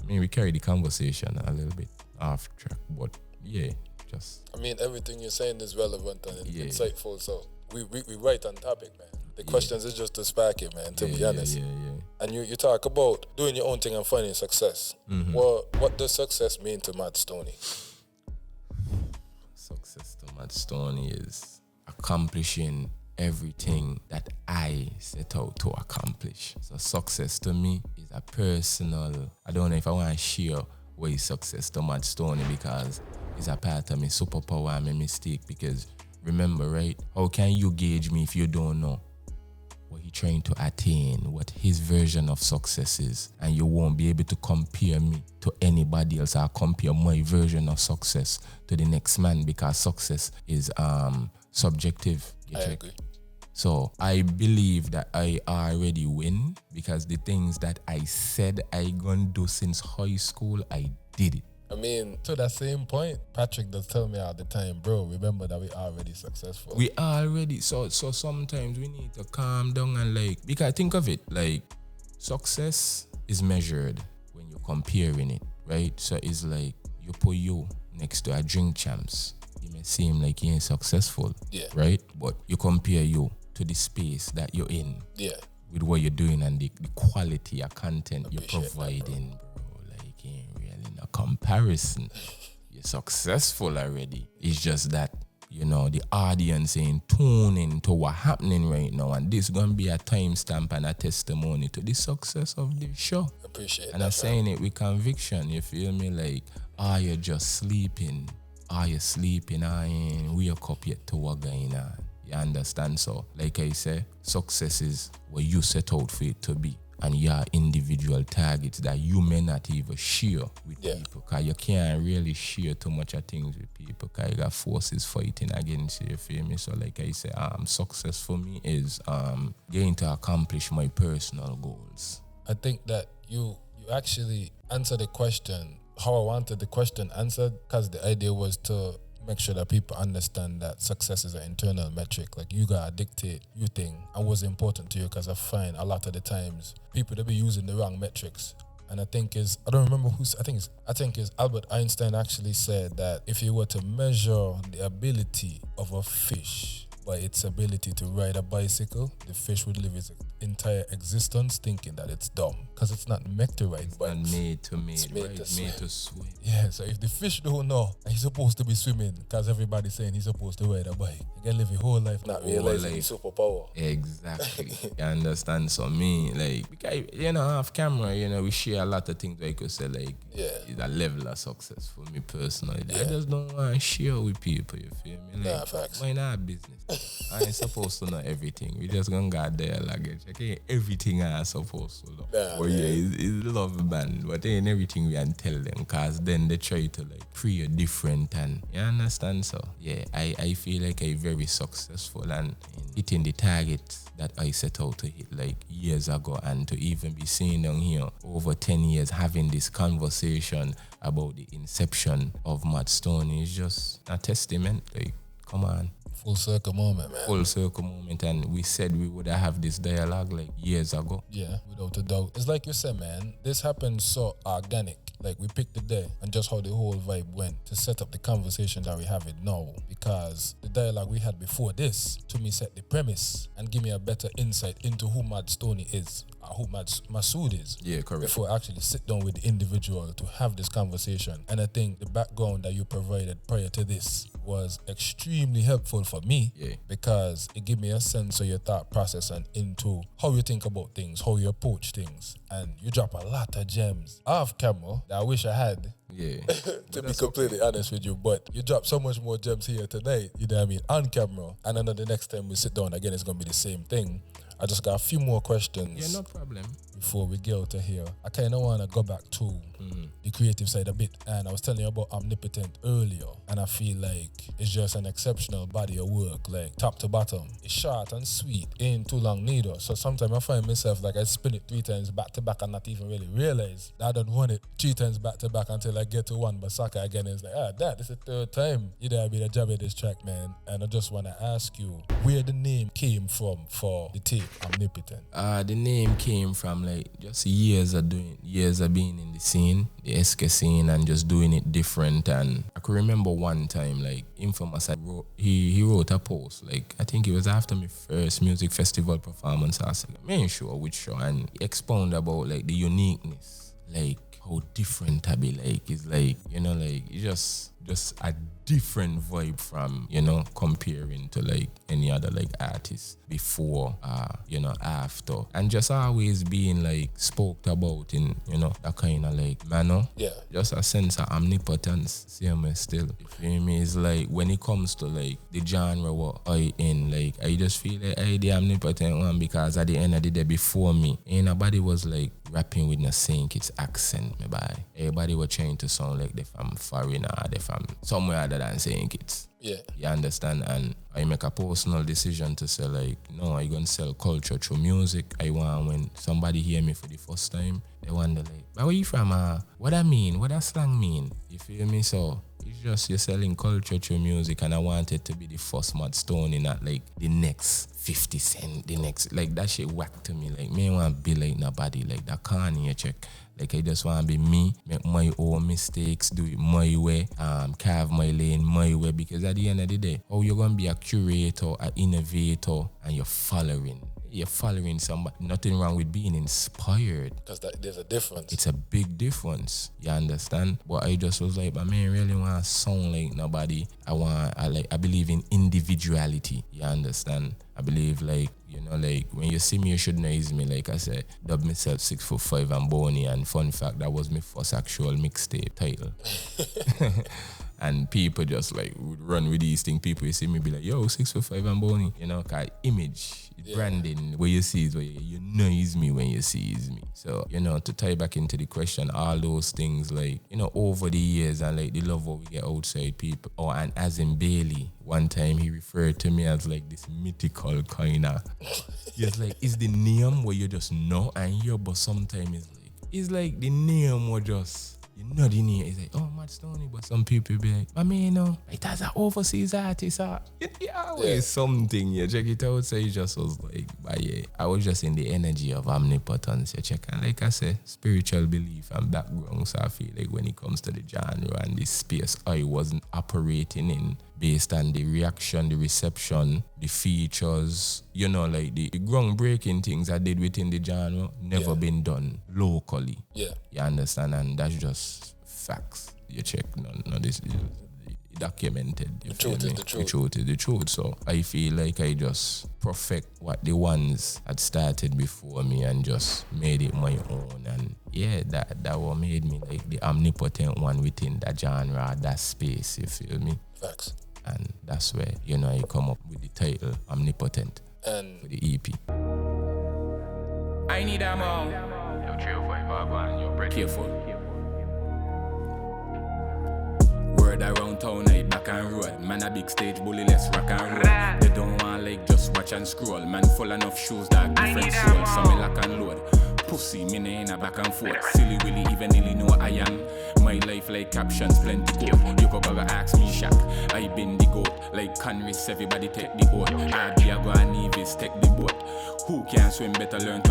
I mean, we carry the conversation a little bit off track, but yeah, just. I mean, everything you're saying is relevant and insightful, so we right on topic, man. The questions is just to spark it, man, to be honest. Yeah. And you talk about doing your own thing and finding success. Mm-hmm. What does success mean to Mod Stoney? Success to Mod Stoney is accomplishing everything that I set out to accomplish. So success to me is a personal, I don't know if I want to share what is success to Mod Stoney because it's a part of my superpower and my mistake, because remember, right, how can you gauge me if you don't know what he's trying to attain, what his version of success is, and you won't be able to compare me to anybody else or compare my version of success to the next man, because success is subjective. I agree. So I believe that I already win because the things that I said I gonna do since high school, I did it. I mean, to that same point, Patrick does tell me all the time, bro, remember that we already successful. We already, so sometimes we need to calm down and because think of it, success is measured when you're comparing it, right? So it's like you put you next to a drink champs. It may seem like you ain't successful, right? But you compare you to the space that you're in, with what you're doing and the quality of content you're providing, bro. Ain't really no comparison. You're successful already. It's just that, the audience ain't tuning to what's happening right now, and this gonna be a timestamp and a testimony to the success of the show. Appreciate and I'm saying it with conviction, you feel me? You're just sleeping. You're sleeping, I ain't wake up yet to what going on. You understand? So, like I say, success is what you set out for it to be. And your individual targets that you may not even share with people, because you can't really share too much of things with people because you got forces fighting against you, feel me? So like I say, success for me is getting to accomplish my personal goals. I think that you actually answered the question how I wanted the question answered, because the idea was to make sure that people understand that success is an internal metric. Like, you gotta dictate your thing and what's important to you, because I find a lot of the times people, they be using the wrong metrics. And I think I don't remember I think it's Albert Einstein actually said that if you were to measure the ability of a fish by its ability to ride a bicycle, the fish would live its entire existence thinking that it's dumb, because it's not made to ride bikes. It's made to swim. Yeah, so if the fish don't know that he's supposed to be swimming because everybody's saying he's supposed to ride a bike, he can live his whole life not realizing his superpower. Exactly. You understand? So me, because, off camera, we share a lot of things, like you say, it's a level of success for me personally. I just don't want to share with people, you feel me? Facts. Mine our business. I ain't supposed to know everything. We just gonna get there luggage. Okay, everything I'm supposed to know. It's love band, but ain't everything we can tell them, cause then they try to pre different, and you understand. So I feel like I'm very successful and hitting the target that I set out to hit years ago, and to even be seen down here over 10 years having this conversation about the inception of Mod Stoney is just a testament. Come on. Full circle moment, man. Full circle moment, and we said we would have this dialogue years ago. Yeah, without a doubt. It's like you said, man, this happened so organic. We picked the day and just how the whole vibe went to set up the conversation that we have it now, because the dialogue we had before this, to me, set the premise and give me a better insight into who Mod Stoney is, who Masood is. Yeah, correct. Before I actually sit down with the individual to have this conversation. And I think the background that you provided prior to this was extremely helpful for me, because it gave me a sense of your thought process and into how you think about things, how you approach things. And you drop a lot of gems off camera that I wish I had. Yeah. To be completely honest with you, but you drop so much more gems here tonight, you know what I mean, on camera. And I know the next time we sit down again, it's going to be the same thing. I just got a few more questions. Yeah, no problem. Before we get out of here, I kind of want to go back to the creative side a bit. And I was telling you about Omnipotent earlier, and I feel like it's just an exceptional body of work, top to bottom. It's short and sweet, ain't too long neither. So sometimes I find myself I spin it 3 times back to back and not even really realize that I don't run it 3 times back to back until I get to one Basaka again. And it's this is the 3rd time. You know, I mean, a job at this track, man. And I just want to ask you where the name came from for the tape. Omnipotent? The name came from like just years of being in the scene, the SK scene, and just doing it different. And I could remember one time, like Infamous, he wrote a post, like I think it was after my first music festival performance. I was like, I ain't sure which show, and he expounded about like the uniqueness, like how different I be like. It's like, you know, like it's just a different vibe from, you know, comparing to like any other like artist before, you know, after, and just always being like spoke about in, you know, that kind of like manner. Yeah. Just a sense of omnipotence. See me still. You feel me? It's like when it comes to like the genre what I in, like I just feel like I the omnipotent one, because at the end of the day before me, ain't nobody was like rapping with no Saint Kitts accent, me by. Everybody was trying to sound like they from foreign or they from somewhere other than Saint Kitts. Yeah. You understand? And I make a personal decision to say like, no, I gonna sell culture through music. I want when somebody hear me for the first time, they wonder like, but where you from? What I mean? What that slang mean? You feel me? So it's just you're selling culture through music, and I wanted to be the first Mod Stoney, not like the next 50 Cent, the next, like that shit whack to me. Like me want to be like nobody, like that Kanye check. Like I just want to be me, make my own mistakes, do it my way, carve my lane my way, because at the end of the day, how you're going to be a curator, an innovator, and you're following somebody. Nothing wrong with being inspired. Because there's a difference. It's a big difference. You understand? But I just was like, but man, really want to sound like nobody. I believe in individuality. You understand? I believe like, you know, like when you see me, you should know it's me. Like I said, dub myself 6'5" and bony. And fun fact, that was my first actual mixtape title. And people just like would run with these things. People, you see me be like, yo, 6'5" and bony. You know, cause image, branding, where you see is where you know it's me when you see it's me. So, you know, to tie back into the question, all those things like, you know, over the years and like the love what we get outside people. Oh, and as in Bailey, one time he referred to me as like this mythical kind of, it's like, it's the name where you just know and hear, but sometimes it's like the name or just, you know the name. It's like, oh, Mod Stoney, but some people be like, I mean, you know, it has an overseas artist. It's always something, you check it out. So it just was like, but yeah, I was just in the energy of omnipotence, you check. And like I said, spiritual belief and background. So I feel like when it comes to the genre and this space, I wasn't operating in based on the reaction, the reception, the features, you know, like the groundbreaking things I did within the genre, never been done locally. Yeah. You understand? And that's just facts. You check, no, this is documented. The truth is the truth. The truth is the truth. So I feel like I just perfect what the ones had started before me and just made it my own. And yeah, that what made me like the omnipotent one within that genre, that space, you feel me? Facts. And that's where, you know, I come up with the title Omnipotent and for the EP. I need a more. Yo, 305, you're pretty careful. Word around town, I back and road. Man a big stage bully, let's rock and roll. They don't want like just watch and scroll. Man full enough shoes, that different soul. So me lock and load. Pussy, me ain't a back and forth. Silly willy, even nearly know I am. My life like captions, plenty goat. You go gotta ask me shack. I been the goat. Like Conris, everybody take the oath. I be a go and Nevis, take the boat. Who can swim better learn to